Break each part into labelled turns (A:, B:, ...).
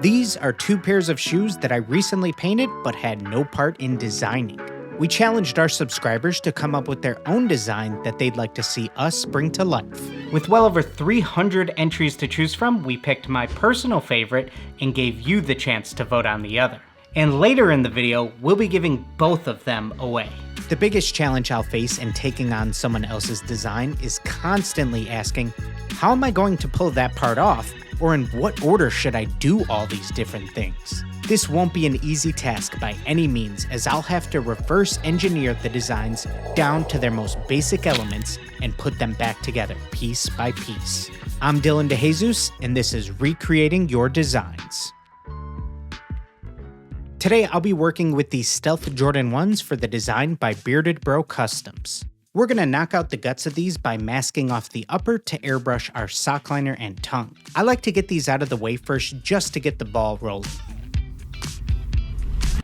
A: These are two pairs of shoes that I recently painted but had no part in designing. We challenged our subscribers to come up with their own design that they'd like to see us bring to life. With well over 300 entries to choose from, we picked my personal favorite and gave you the chance to vote on the other. And later in the video, we'll be giving both of them away. The biggest challenge I'll face in taking on someone else's design is constantly asking, how am I going to pull that part off? Or in what order should I do all these different things? This won't be an easy task by any means, as I'll have to reverse engineer the designs down to their most basic elements and put them back together piece by piece. I'm Dillon DeJesus, and this is Recreating Your Designs. Today I'll be working with these Stealth Jordan 1s for the design by Bearded Bro Customs. We're gonna knock out the guts of these by masking off the upper to airbrush our sock liner and tongue. I like to get these out of the way first just to get the ball rolling.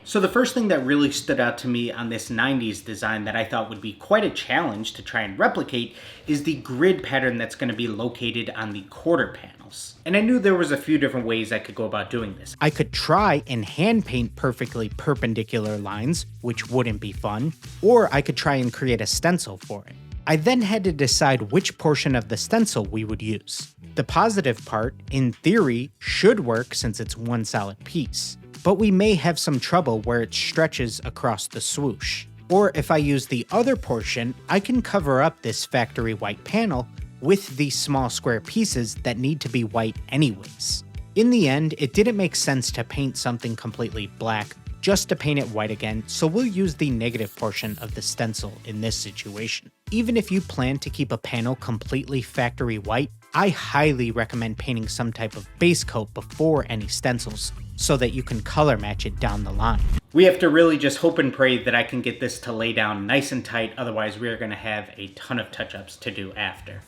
A: So the first thing that really stood out to me on this 90s design that I thought would be quite a challenge to try and replicate is the grid pattern that's going to be located on the quarter panels. And I knew there was a few different ways I could go about doing this. I could try and hand paint perfectly perpendicular lines, which wouldn't be fun, or I could try and create a stencil for it. I then had to decide which portion of the stencil we would use. The positive part, in theory, should work since it's one solid piece. But we may have some trouble where it stretches across the swoosh. Or if I use the other portion, I can cover up this factory white panel with these small square pieces that need to be white anyways. In the end, it didn't make sense to paint something completely black just to paint it white again, so we'll use the negative portion of the stencil in this situation. Even if you plan to keep a panel completely factory white, I highly recommend painting some type of base coat before any stencils, so that you can color match it down the line. We have to really just hope and pray that I can get this to lay down nice and tight, otherwise we are going to have a ton of touch-ups to do after.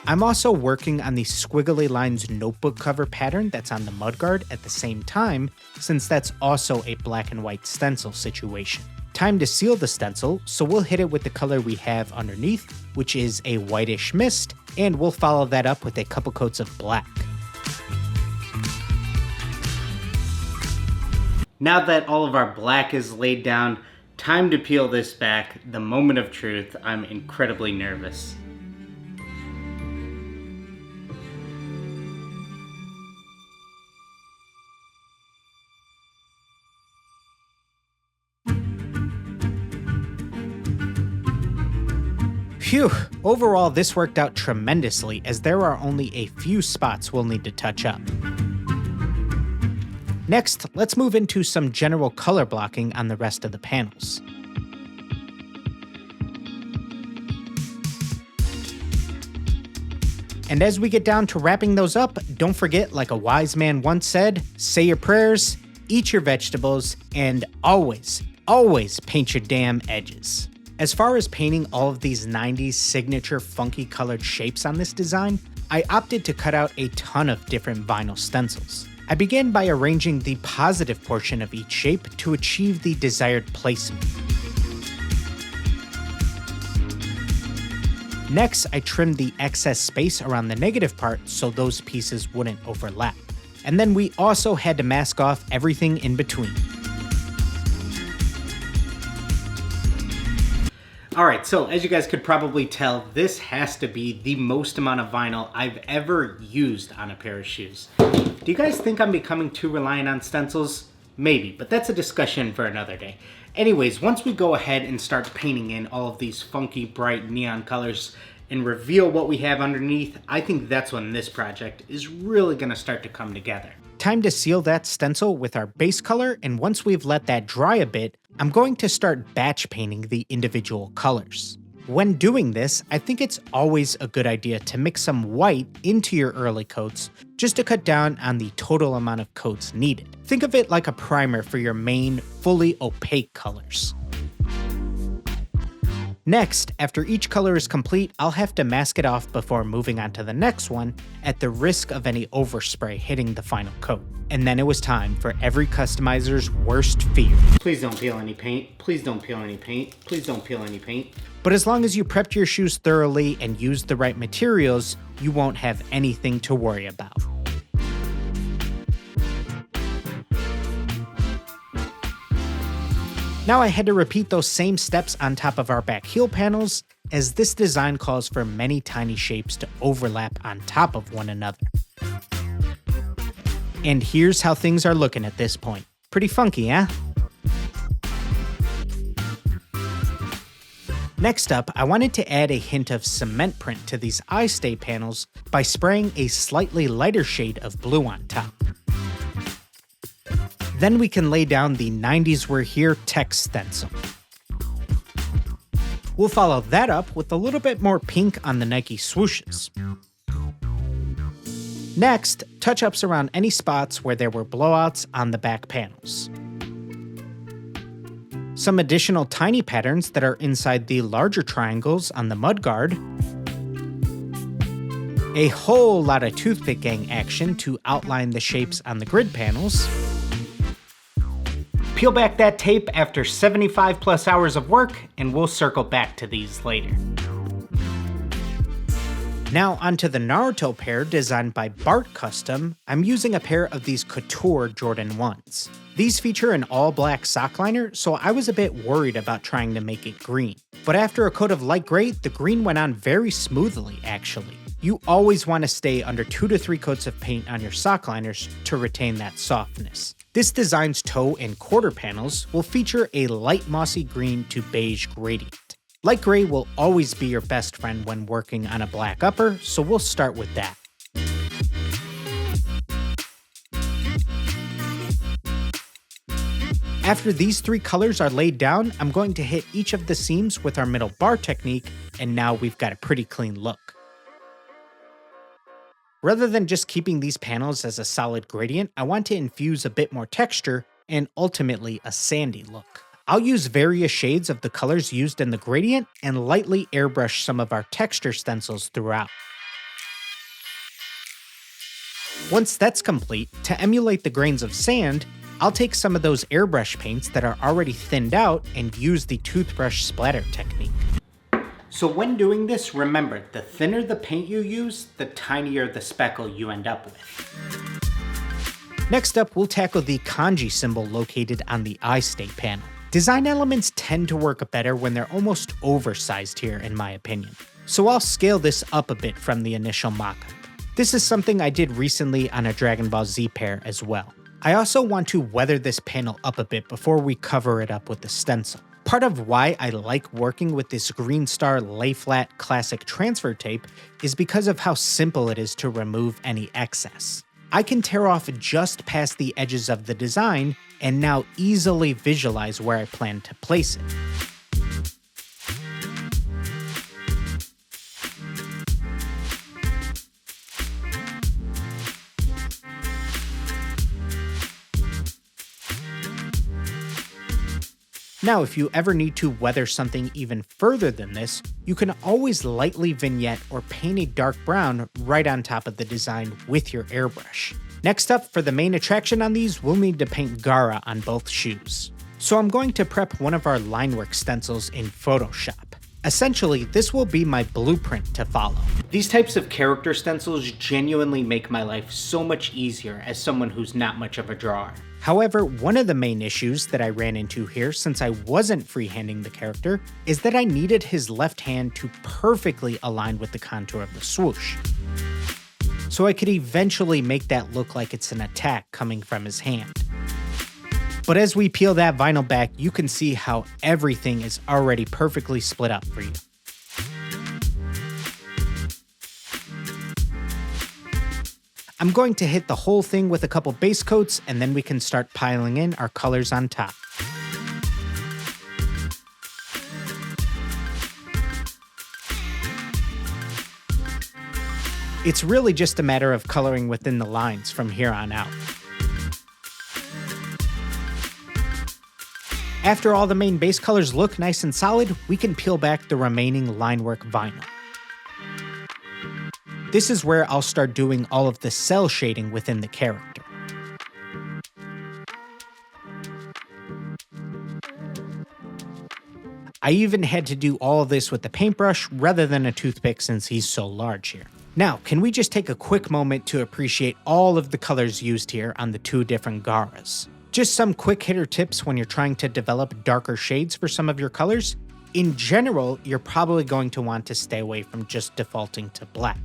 A: I'm also working on the Squiggly Lines notebook cover pattern that's on the mudguard at the same time, since that's also a black and white stencil situation. Time to seal the stencil, so we'll hit it with the color we have underneath, which is a whitish mist, and we'll follow that up with a couple coats of black. Now that all of our black is laid down, time to peel this back. The moment of truth. I'm incredibly nervous. Phew, overall this worked out tremendously as there are only a few spots we'll need to touch up. Next, let's move into some general color blocking on the rest of the panels. And as we get down to wrapping those up, don't forget, like a wise man once said, say your prayers, eat your vegetables, and always, always paint your damn edges. As far as painting all of these 90s signature funky colored shapes on this design, I opted to cut out a ton of different vinyl stencils. I began by arranging the positive portion of each shape to achieve the desired placement. Next, I trimmed the excess space around the negative part so those pieces wouldn't overlap. And then we also had to mask off everything in between. Alright, so as you guys could probably tell, this has to be the most amount of vinyl I've ever used on a pair of shoes. Do you guys think I'm becoming too reliant on stencils? Maybe, but that's a discussion for another day. Anyways, once we go ahead and start painting in all of these funky, bright neon colors and reveal what we have underneath, I think that's when this project is really going to start to come together. Time to seal that stencil with our base color, and once we've let that dry a bit, I'm going to start batch painting the individual colors. When doing this, I think it's always a good idea to mix some white into your early coats just to cut down on the total amount of coats needed. Think of it like a primer for your main, fully opaque colors. Next, after each color is complete, I'll have to mask it off before moving on to the next one at the risk of any overspray hitting the final coat. And then it was time for every customizer's worst fear. Please don't peel any paint. Please don't peel any paint. Please don't peel any paint. But as long as you prepped your shoes thoroughly and used the right materials, you won't have anything to worry about. Now I had to repeat those same steps on top of our back heel panels, as this design calls for many tiny shapes to overlap on top of one another. And here's how things are looking at this point. Pretty funky, huh? Next up, I wanted to add a hint of cement print to these eye stay panels by spraying a slightly lighter shade of blue on top. Then we can lay down the 90s We're Here text stencil. We'll follow that up with a little bit more pink on the Nike swooshes. Next, touch-ups around any spots where there were blowouts on the back panels. Some additional tiny patterns that are inside the larger triangles on the mudguard. A whole lot of toothpick gang action to outline the shapes on the grid panels. Peel back that tape after 75 plus hours of work, and we'll circle back to these later. Now onto the Naruto pair designed by Bart Custom. I'm using a pair of these Couture Jordan 1s. These feature an all-black sock liner, so I was a bit worried about trying to make it green. But after a coat of light gray, the green went on very smoothly, actually. You always want to stay under 2 to 3 coats of paint on your sock liners to retain that softness. This design's toe and quarter panels will feature a light mossy green to beige gradient. Light gray will always be your best friend when working on a black upper, so we'll start with that. After these 3 colors are laid down, I'm going to hit each of the seams with our middle bar technique, and now we've got a pretty clean look. Rather than just keeping these panels as a solid gradient, I want to infuse a bit more texture and ultimately a sandy look. I'll use various shades of the colors used in the gradient and lightly airbrush some of our texture stencils throughout. Once that's complete, to emulate the grains of sand, I'll take some of those airbrush paints that are already thinned out and use the toothbrush splatter technique. So when doing this, remember, the thinner the paint you use, the tinier the speckle you end up with. Next up, we'll tackle the kanji symbol located on the eye stay panel. Design elements tend to work better when they're almost oversized here, in my opinion. So I'll scale this up a bit from the initial mockup. This is something I did recently on a Dragon Ball Z pair as well. I also want to weather this panel up a bit before we cover it up with the stencil. Part of why I like working with this Green Star Lay Flat Classic transfer tape is because of how simple it is to remove any excess. I can tear off just past the edges of the design and now easily visualize where I plan to place it. Now, if you ever need to weather something even further than this, you can always lightly vignette or paint a dark brown right on top of the design with your airbrush. Next up, for the main attraction on these, we'll need to paint Gaara on both shoes. So I'm going to prep one of our linework stencils in Photoshop. Essentially, this will be my blueprint to follow. These types of character stencils genuinely make my life so much easier as someone who's not much of a drawer. However, one of the main issues that I ran into here, since I wasn't freehanding the character, is that I needed his left hand to perfectly align with the contour of the swoosh, so I could eventually make that look like it's an attack coming from his hand. But as we peel that vinyl back, you can see how everything is already perfectly split up for you. I'm going to hit the whole thing with a couple base coats, and then we can start piling in our colors on top. It's really just a matter of coloring within the lines from here on out.
B: After all the main base colors look nice and solid, we can peel back the remaining linework vinyl. This is where I'll start doing all of the cell shading within the character. I even had to do all of this with the paintbrush rather than a toothpick since he's so large here. Now, can we just take a quick moment to appreciate all of the colors used here on the two different Garas? Just some quick hitter tips when you're trying to develop darker shades for some of your colors. In general, you're probably going to want to stay away from just defaulting to black,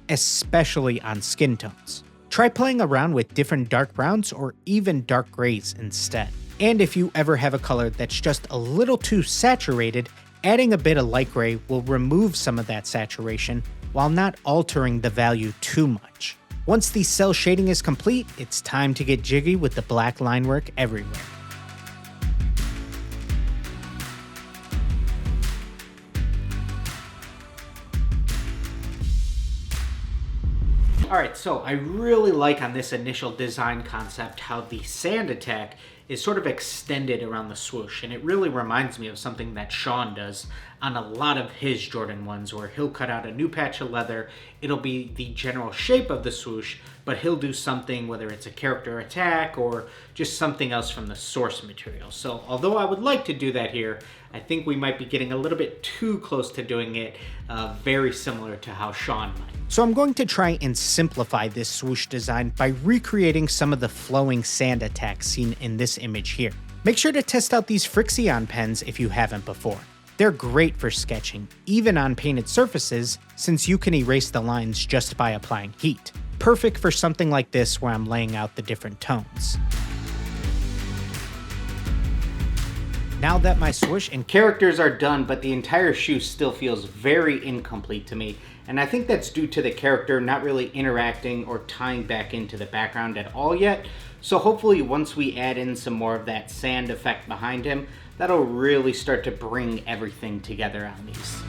B: especially on skin tones. Try playing around with different dark browns or even dark grays instead. And if you ever have a color that's just a little too saturated, adding a bit of light gray will remove some of that saturation while not altering the value too much. Once the cell shading is complete, it's time to get jiggy with the black line work everywhere.
A: Alright, so I really like on this initial design concept how the sand attack is sort of extended around the swoosh, and it really reminds me of something that Sean does on a lot of his Jordan 1s, where he'll cut out a new patch of leather, it'll be the general shape of the swoosh, but he'll do something, whether it's a character attack or just something else from the source material. So although I would like to do that here, I think we might be getting a little bit too close to doing it very similar to how Sean might.
B: So I'm going to try and simplify this swoosh design by recreating some of the flowing sand attacks seen in this image here. Make sure to test out these Frixion pens if you haven't before. They're great for sketching, even on painted surfaces, since you can erase the lines just by applying heat. Perfect for something like this where I'm laying out the different tones. Now that my swoosh and characters are done, but the entire shoe still feels very incomplete to me, and I think that's due to the character not really interacting or tying back into the background at all yet. So hopefully once we add in some more of that sand effect behind him, that'll really start to bring everything together on these.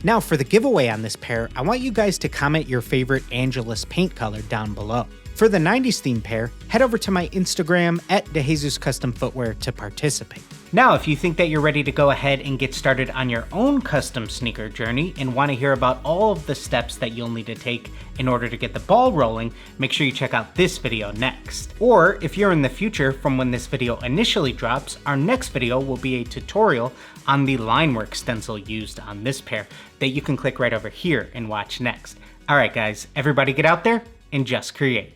B: Now for the giveaway on this pair, I want you guys to comment your favorite Angelus paint color down below. For the 90s theme pair, head over to my Instagram at DeJesus Custom Footwear to participate.
A: Now, if you think that you're ready to go ahead and get started on your own custom sneaker journey and want to hear about all of the steps that you'll need to take in order to get the ball rolling, make sure you check out this video next. Or if you're in the future from when this video initially drops, our next video will be a tutorial on the linework stencil used on this pair that you can click right over here and watch next. Alright guys, everybody get out there and just create.